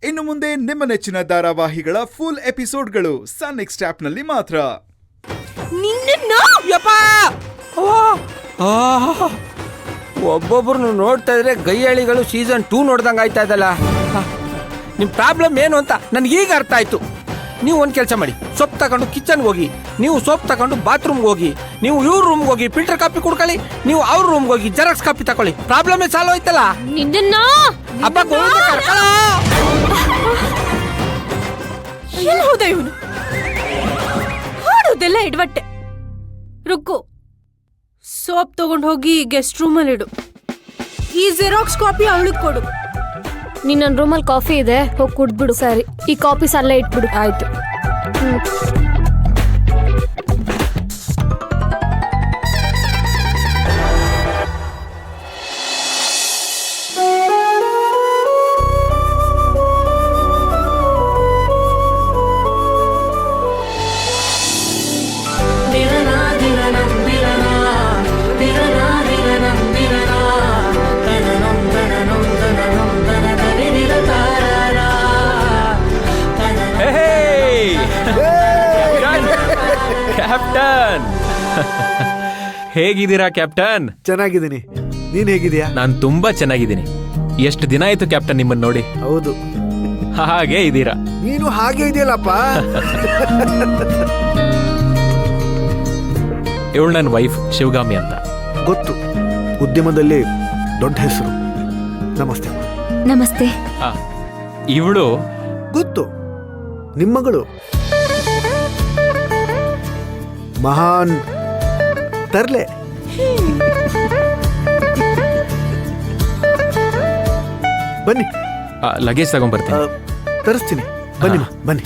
ಇನ್ನು ಮುಂದೆ ನಿಮ್ಮ ನೆಚ್ಚಿನ ಧಾರಾವಾಹಿಗಳ ಫುಲ್ ಎಪಿಸೋಡ್ಗಳು ಸನ್ ನೆಕ್ಸ್ಟ್ ಆಪ್ನಲ್ಲಿ ಮಾತ್ರ. ಒಬ್ಬೊಬ್ರು ನೋಡ್ತಾ ಇದ್ರೆ ಗೈಯಾಳಿಗಳು ಸೀಸನ್ 2 ನೋಡ್ದಂಗೆ ಆಯ್ತಾ ಇದಲ್ಲ. ನಿಮ್ಮ ಪ್ರಾಬ್ಲಮ್ ಏನು ಅಂತ ನನಗೀಗ ಅರ್ಥ ಆಯ್ತು. ನೀವು ಒಂದು ಕೆಲಸ ಮಾಡಿ, ಸೋಪ್ ತಗೊಂಡು ಕಿಚನ್ಗೆ ಹೋಗಿ, ನೀವು ಸೋಪ್ ತಗೊಂಡು ಬಾತ್ರೂಮ್ಗೆ ಹೋಗಿ, ನೀವು ಇವ್ರ ರೂಮ್ಗೆ ಹೋಗಿ ಫಿಲ್ಟರ್ ಕಾಫಿ ಕುಡ್ಕೊಳ್ಳಿ, ನೀವು ಅವ್ರ ರೂಮ್ಗೆ ಹೋಗಿ ಜೆರಾಕ್ಸ್ ಕಾಫಿ ತಗೊಳ್ಳಿ. ಪ್ರಾಬ್ಲಮ್ ಸಾಲ್ವ್ ಆಯ್ತಲ್ಲ. ಅಪ್ಪ ಎಲ್ಲಿ ಹೋದ ಇವನು? ಹಾಡೋದೆಲ್ಲ ಇಡ್ವಟ್ಟೆ. ರುಕ್ಕು, ಸೋಪ್ ತಗೊಂಡು ಹೋಗಿ ಗೆಸ್ಟ್ ರೂಮಲ್ಲಿ ಇಡು. ಈ ಜೆರಾಕ್ಸ್ ಕಾಪಿ ಅವಳಿಗೆ ಕೊಡು. ನೀನ್ ನನ್ನ ರೂಮಲ್ಲಿ ಕಾಫಿ ಇದೆ, ಹೋಗಿ ಕುಡ್ಬಿಡು. ಸರಿ, ಈ ಕಾಪೀಸ್ ಅಲ್ಲೇ ಇಟ್ಬಿಡು. ಆಯ್ತು. ಕ್ಯಾಪ್ಟನ್, ಹೇಗಿದ್ದೀರಾ ಕ್ಯಾಪ್ಟನ್? ಚೆನ್ನಾಗಿದ್ದೀನಿ. ನೀನ್ ಹೇಗಿದ್ಯಾ? ನಾನು ತುಂಬಾ ಚೆನ್ನಾಗಿದ್ದೀನಿ. ಎಷ್ಟು ದಿನ ಆಯ್ತು ಕ್ಯಾಪ್ಟನ್ ನಿಮ್ಮನ್ನ ನೋಡಿ. ಹೌದು, ಹಾಗೆ ಇದ್ದೀರಾ. ನೀನು ಹಾಗೆ ಇದೆಯಲ್ಲಪ್ಪ. ಇವಳು ನನ್ನ ವೈಫ್ ಶಿವಗಾಮಿ ಅಂತ. ಗೊತ್ತು, ಉದ್ಯಮದಲ್ಲಿ ದೊಡ್ಡ ಹೆಸರು. ನಮಸ್ತೆ. ನಮಸ್ತೆ. ಇವಳು ಗೊತ್ತು, ನಿಮ್ಮಗಳು ಮಹಾನ್ ತರ್ಲೆ. ಬನ್ನಿ, ಲಗೇಜ್ ತಗೊಂಡ್ಬರ್ತೀನಿ. ತರಿಸ್ತೀನಿ. ಬನ್ನಿ ಬನ್ನಿ.